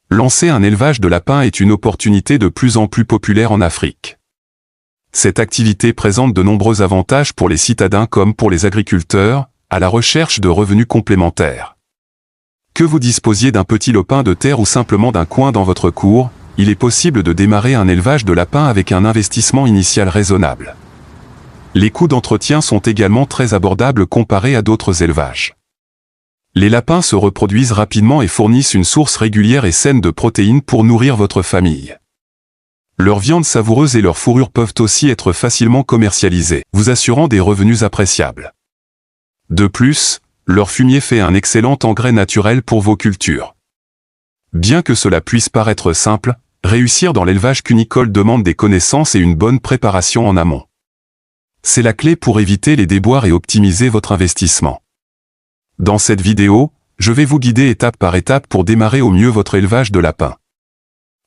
Lancer un élevage de lapins est une opportunité de plus en plus populaire en Afrique. Cette activité présente de nombreux avantages pour les citadins comme pour les agriculteurs, à la recherche de revenus complémentaires. Que vous disposiez d'un petit lopin de terre ou simplement d'un coin dans votre cour, il est possible de démarrer un élevage de lapins avec un investissement initial raisonnable. Les coûts d'entretien sont également très abordables comparés à d'autres élevages. Les lapins se reproduisent rapidement et fournissent une source régulière et saine de protéines pour nourrir votre famille. Leur viande savoureuse et leur fourrure peuvent aussi être facilement commercialisées, vous assurant des revenus appréciables. De plus, leur fumier fait un excellent engrais naturel pour vos cultures. Bien que cela puisse paraître simple, réussir dans l'élevage cunicole demande des connaissances et une bonne préparation en amont. C'est la clé pour éviter les déboires et optimiser votre investissement. Dans cette vidéo, je vais vous guider étape par étape pour démarrer au mieux votre élevage de lapins.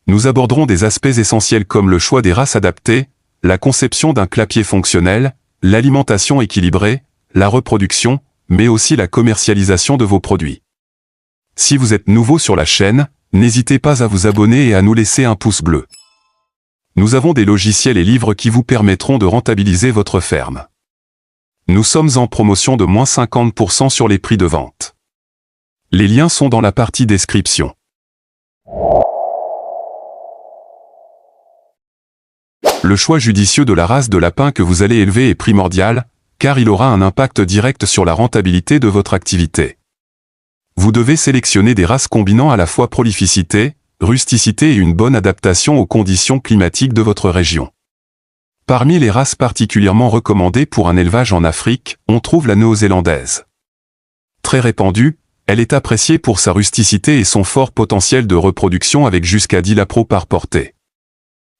Nous aborderons des aspects essentiels comme le choix des races adaptées, la conception d'un clapier fonctionnel, l'alimentation équilibrée, la reproduction, mais aussi la commercialisation de vos produits. Si vous êtes nouveau sur la chaîne, n'hésitez pas à vous abonner et à nous laisser un pouce bleu. Nous avons des logiciels et livres qui vous permettront de rentabiliser votre ferme. Nous sommes en promotion de moins 50% sur les prix de vente. Les liens sont dans la partie description. Le choix judicieux de la race de lapin que vous allez élever est primordial, car il aura un impact direct sur la rentabilité de votre activité. Vous devez sélectionner des races combinant à la fois prolificité, rusticité et une bonne adaptation aux conditions climatiques de votre région. Parmi les races particulièrement recommandées pour un élevage en Afrique, on trouve la néo-zélandaise. Très répandue, elle est appréciée pour sa rusticité et son fort potentiel de reproduction avec jusqu'à 10 lapros par portée.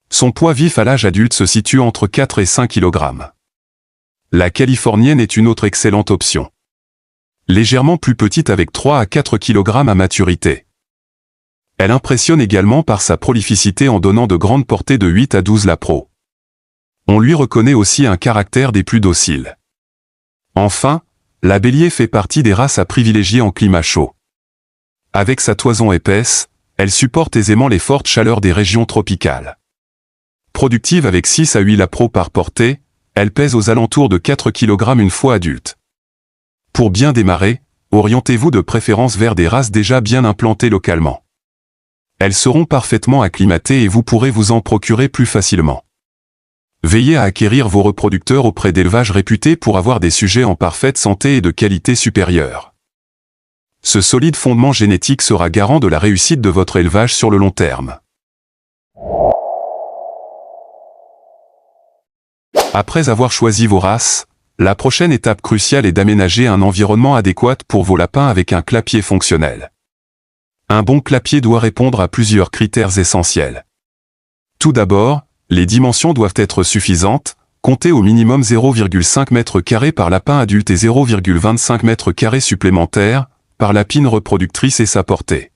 Son poids vif à l'âge adulte se situe entre 4 et 5 kg. La californienne est une autre excellente option. Légèrement plus petite avec 3 à 4 kg à maturité. Elle impressionne également par sa prolificité en donnant de grandes portées de 8 à 12 lapros. On lui reconnaît aussi un caractère des plus dociles. Enfin, la bélier fait partie des races à privilégier en climat chaud. Avec sa toison épaisse, elle supporte aisément les fortes chaleurs des régions tropicales. Productive avec 6 à 8 lapros par portée, elle pèse aux alentours de 4 kg une fois adulte. Pour bien démarrer, orientez-vous de préférence vers des races déjà bien implantées localement. Elles seront parfaitement acclimatées et vous pourrez vous en procurer plus facilement. Veillez à acquérir vos reproducteurs auprès d'élevages réputés pour avoir des sujets en parfaite santé et de qualité supérieure. Ce solide fondement génétique sera garant de la réussite de votre élevage sur le long terme. Après avoir choisi vos races, la prochaine étape cruciale est d'aménager un environnement adéquat pour vos lapins avec un clapier fonctionnel. Un bon clapier doit répondre à plusieurs critères essentiels. Tout d'abord, les dimensions doivent être suffisantes, comptez au minimum 0,5 m² par lapin adulte et 0,25 m² supplémentaires, par lapine reproductrice et sa portée.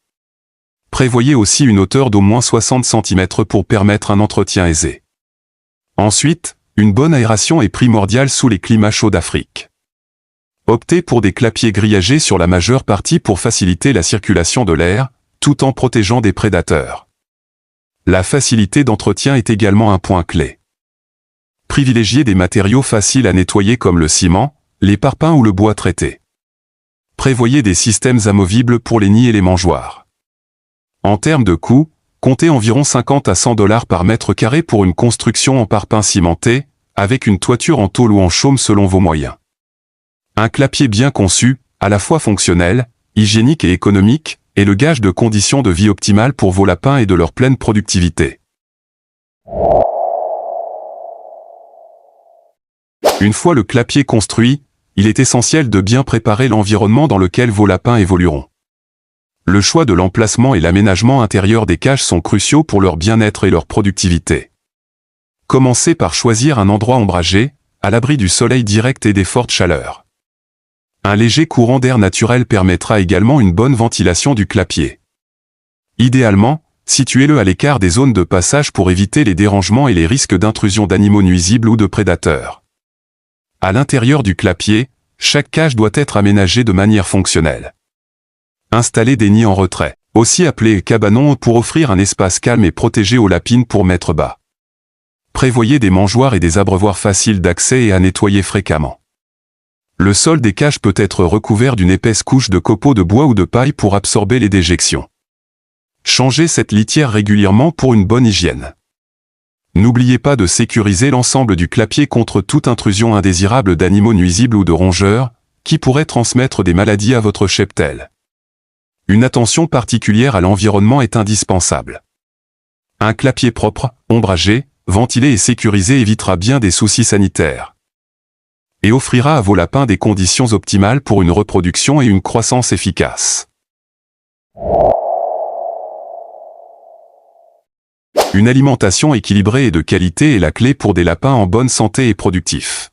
Prévoyez aussi une hauteur d'au moins 60 cm pour permettre un entretien aisé. Ensuite, une bonne aération est primordiale sous les climats chauds d'Afrique. Optez pour des clapiers grillagés sur la majeure partie pour faciliter la circulation de l'air, tout en protégeant des prédateurs. La facilité d'entretien est également un point clé. Privilégiez des matériaux faciles à nettoyer comme le ciment, les parpaings ou le bois traité. Prévoyez des systèmes amovibles pour les nids et les mangeoires. En termes de coût, comptez environ 50 à 100 $ par mètre carré pour une construction en parpaing cimenté, avec une toiture en tôle ou en chaume selon vos moyens. Un clapier bien conçu, à la fois fonctionnel, hygiénique et économique, est le gage de conditions de vie optimales pour vos lapins et de leur pleine productivité. Une fois le clapier construit, il est essentiel de bien préparer l'environnement dans lequel vos lapins évolueront. Le choix de l'emplacement et l'aménagement intérieur des cages sont cruciaux pour leur bien-être et leur productivité. Commencez par choisir un endroit ombragé, à l'abri du soleil direct et des fortes chaleurs. Un léger courant d'air naturel permettra également une bonne ventilation du clapier. Idéalement, situez-le à l'écart des zones de passage pour éviter les dérangements et les risques d'intrusion d'animaux nuisibles ou de prédateurs. À l'intérieur du clapier, chaque cage doit être aménagée de manière fonctionnelle. Installez des nids en retrait. aussi appelé cabanon, pour offrir un espace calme et protégé aux lapines pour mettre bas. Prévoyez des mangeoires et des abreuvoirs faciles d'accès et à nettoyer fréquemment. Le sol des cages peut être recouvert d'une épaisse couche de copeaux de bois ou de paille pour absorber les déjections. Changez cette litière régulièrement pour une bonne hygiène. N'oubliez pas de sécuriser l'ensemble du clapier contre toute intrusion indésirable d'animaux nuisibles ou de rongeurs, qui pourraient transmettre des maladies à votre cheptel. Une attention particulière à l'environnement est indispensable. Un clapier propre, ombragé, ventilé et sécurisé évitera bien des soucis sanitaires. Et offrira à vos lapins des conditions optimales pour une reproduction et une croissance efficace. Une alimentation équilibrée et de qualité est la clé pour des lapins en bonne santé et productifs.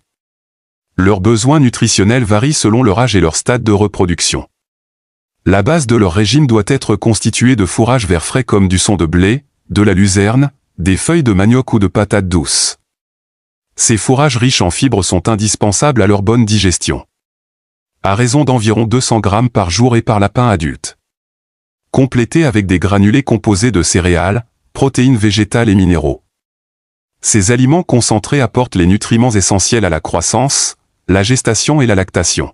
Leurs besoins nutritionnels varient selon leur âge et leur stade de reproduction. La base de leur régime doit être constituée de fourrages verts frais comme du son de blé, de la luzerne, des feuilles de manioc ou de patates douces. Ces fourrages riches en fibres sont indispensables à leur bonne digestion. À raison d'environ 200 grammes par jour et par lapin adulte. Complétés avec des granulés composés de céréales, protéines végétales et minéraux. Ces aliments concentrés apportent les nutriments essentiels à la croissance, la gestation et la lactation.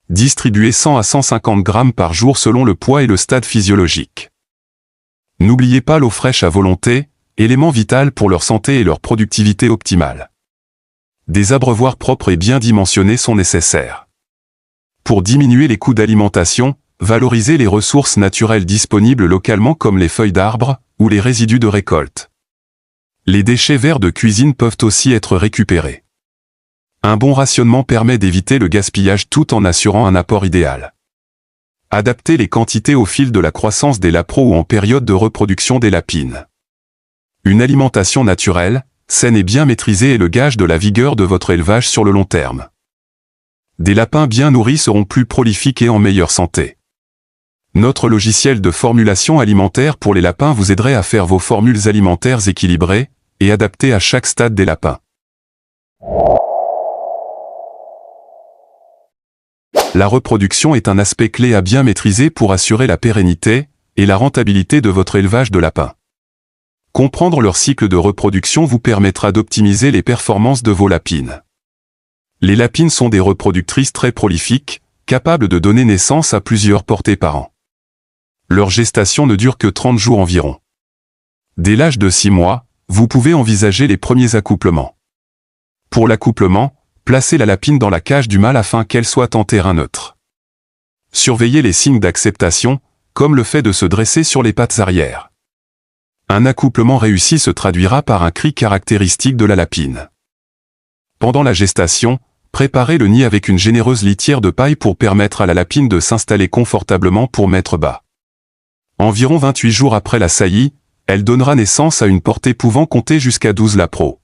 Distribuez 100 à 150 grammes par jour selon le poids et le stade physiologique. N'oubliez pas l'eau fraîche à volonté, élément vital pour leur santé et leur productivité optimale. Des abreuvoirs propres et bien dimensionnés sont nécessaires. Pour diminuer les coûts d'alimentation, valorisez les ressources naturelles disponibles localement comme les feuilles d'arbres ou les résidus de récolte. Les déchets verts de cuisine peuvent aussi être récupérés. Un bon rationnement permet d'éviter le gaspillage tout en assurant un apport idéal. Adaptez les quantités au fil de la croissance des lapros ou en période de reproduction des lapines. Une alimentation naturelle, saine et bien maîtrisée est le gage de la vigueur de votre élevage sur le long terme. Des lapins bien nourris seront plus prolifiques et en meilleure santé. Notre logiciel de formulation alimentaire pour les lapins vous aiderait à faire vos formules alimentaires équilibrées et adaptées à chaque stade des lapins. La reproduction est un aspect clé à bien maîtriser pour assurer la pérennité et la rentabilité de votre élevage de lapins. Comprendre leur cycle de reproduction vous permettra d'optimiser les performances de vos lapines. Les lapines sont des reproductrices très prolifiques, capables de donner naissance à plusieurs portées par an. Leur gestation ne dure que 30 jours environ. Dès l'âge de 6 mois, vous pouvez envisager les premiers accouplements. Pour l'accouplement, placez la lapine dans la cage du mâle afin qu'elle soit en terrain neutre. Surveillez les signes d'acceptation, comme le fait de se dresser sur les pattes arrière. Un accouplement réussi se traduira par un cri caractéristique de la lapine. Pendant la gestation, préparez le nid avec une généreuse litière de paille pour permettre à la lapine de s'installer confortablement pour mettre bas. Environ 28 jours après la saillie, elle donnera naissance à une portée pouvant compter jusqu'à 12 lapros.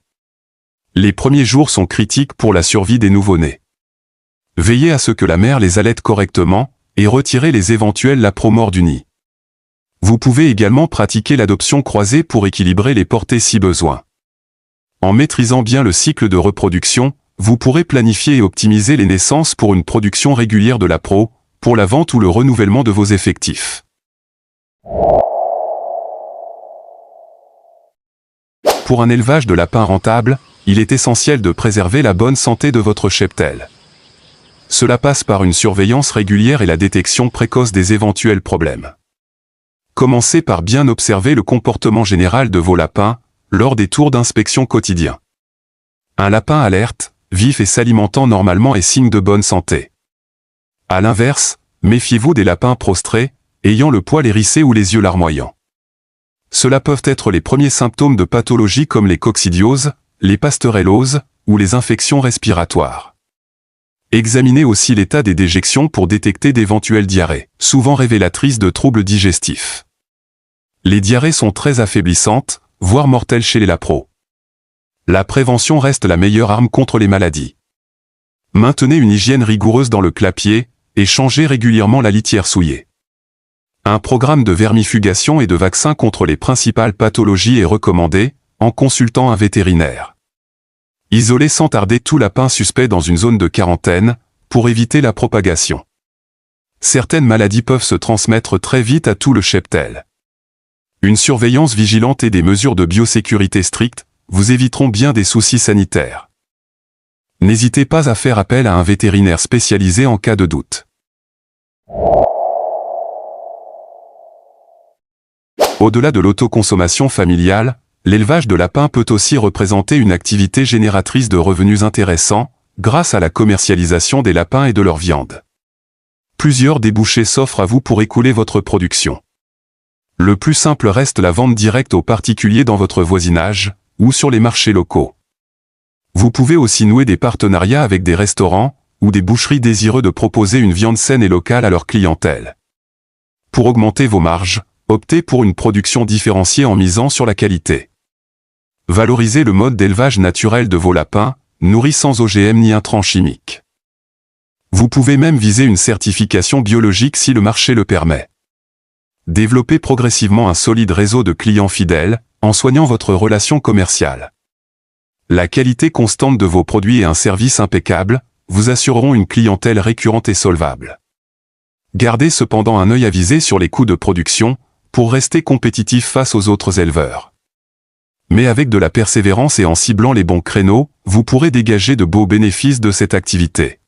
Les premiers jours sont critiques pour la survie des nouveau-nés. Veillez à ce que la mère les allaite correctement et retirez les éventuels lapros morts du nid. Vous pouvez également pratiquer l'adoption croisée pour équilibrer les portées si besoin. En maîtrisant bien le cycle de reproduction, vous pourrez planifier et optimiser les naissances pour une production régulière de lapros, pour la vente ou le renouvellement de vos effectifs. Pour un élevage de lapins rentable, il est essentiel de préserver la bonne santé de votre cheptel. Cela passe par une surveillance régulière et la détection précoce des éventuels problèmes. Commencez par bien observer le comportement général de vos lapins lors des tours d'inspection quotidiens. Un lapin alerte, vif et s'alimentant normalement est signe de bonne santé. À l'inverse, méfiez-vous des lapins prostrés, ayant le poil hérissé ou les yeux larmoyants. Cela peuvent être les premiers symptômes de pathologies comme les coccidioses, les pasteurelloses ou les infections respiratoires. Examinez aussi l'état des déjections pour détecter d'éventuelles diarrhées, souvent révélatrices de troubles digestifs. Les diarrhées sont très affaiblissantes, voire mortelles chez les lapros. La prévention reste la meilleure arme contre les maladies. Maintenez une hygiène rigoureuse dans le clapier et changez régulièrement la litière souillée. Un programme de vermifugation et de vaccins contre les principales pathologies est recommandé, en consultant un vétérinaire. Isolez sans tarder tout lapin suspect dans une zone de quarantaine, pour éviter la propagation. Certaines maladies peuvent se transmettre très vite à tout le cheptel. Une surveillance vigilante et des mesures de biosécurité strictes vous éviteront bien des soucis sanitaires. N'hésitez pas à faire appel à un vétérinaire spécialisé en cas de doute. Au-delà de l'autoconsommation familiale, l'élevage de lapins peut aussi représenter une activité génératrice de revenus intéressants, grâce à la commercialisation des lapins et de leur viande. Plusieurs débouchés s'offrent à vous pour écouler votre production. Le plus simple reste la vente directe aux particuliers dans votre voisinage, ou sur les marchés locaux. Vous pouvez aussi nouer des partenariats avec des restaurants, ou des boucheries désireux de proposer une viande saine et locale à leur clientèle. Pour augmenter vos marges, optez pour une production différenciée en misant sur la qualité. Valorisez le mode d'élevage naturel de vos lapins, nourris sans OGM ni intrants chimiques. Vous pouvez même viser une certification biologique si le marché le permet. Développez progressivement un solide réseau de clients fidèles, en soignant votre relation commerciale. La qualité constante de vos produits et un service impeccable vous assureront une clientèle récurrente et solvable. Gardez cependant un œil avisé sur les coûts de production, pour rester compétitif face aux autres éleveurs. Mais avec de la persévérance et en ciblant les bons créneaux, vous pourrez dégager de beaux bénéfices de cette activité.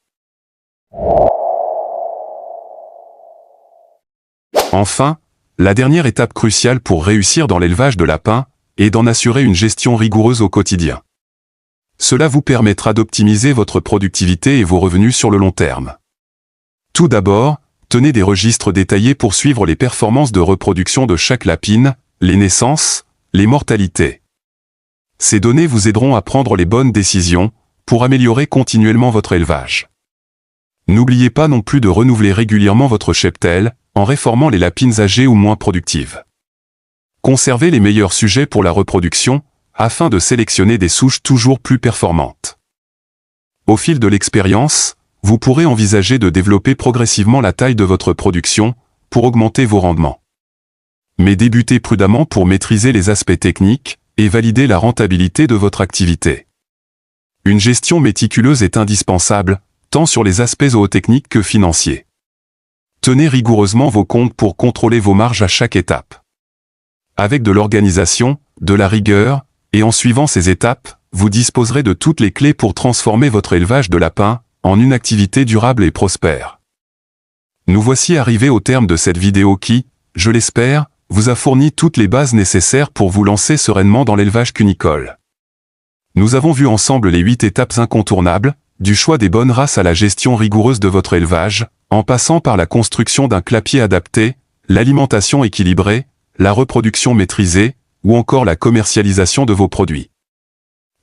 Enfin, la dernière étape cruciale pour réussir dans l'élevage de lapins est d'en assurer une gestion rigoureuse au quotidien. Cela vous permettra d'optimiser votre productivité et vos revenus sur le long terme. Tout d'abord, tenez des registres détaillés pour suivre les performances de reproduction de chaque lapine, les naissances, les mortalités. Ces données vous aideront à prendre les bonnes décisions pour améliorer continuellement votre élevage. N'oubliez pas non plus de renouveler régulièrement votre cheptel en réformant les lapines âgées ou moins productives. Conservez les meilleurs sujets pour la reproduction afin de sélectionner des souches toujours plus performantes. Au fil de l'expérience, vous pourrez envisager de développer progressivement la taille de votre production pour augmenter vos rendements. Mais débutez prudemment pour maîtriser les aspects techniques et valider la rentabilité de votre activité. Une gestion méticuleuse est indispensable, tant sur les aspects zootechniques que financiers. Tenez rigoureusement vos comptes pour contrôler vos marges à chaque étape. Avec de l'organisation, de la rigueur, et en suivant ces étapes, vous disposerez de toutes les clés pour transformer votre élevage de lapins en une activité durable et prospère. Nous voici arrivés au terme de cette vidéo qui, je l'espère, vous a fourni toutes les bases nécessaires pour vous lancer sereinement dans l'élevage cunicole. Nous avons vu ensemble les 8 étapes incontournables, du choix des bonnes races à la gestion rigoureuse de votre élevage, en passant par la construction d'un clapier adapté, l'alimentation équilibrée, la reproduction maîtrisée, ou encore la commercialisation de vos produits.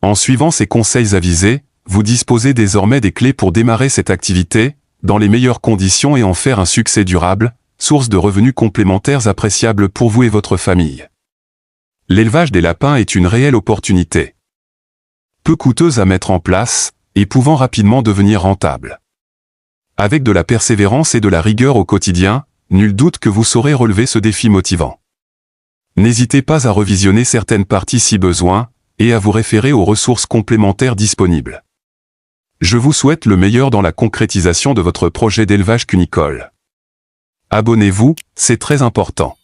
En suivant ces conseils avisés, vous disposez désormais des clés pour démarrer cette activité, dans les meilleures conditions et en faire un succès durable, source de revenus complémentaires appréciables pour vous et votre famille. L'élevage des lapins est une réelle opportunité. Peu coûteuse à mettre en place, et pouvant rapidement devenir rentable. Avec de la persévérance et de la rigueur au quotidien, nul doute que vous saurez relever ce défi motivant. N'hésitez pas à revisionner certaines parties si besoin, et à vous référer aux ressources complémentaires disponibles. Je vous souhaite le meilleur dans la concrétisation de votre projet d'élevage cunicole. Abonnez-vous, c'est très important.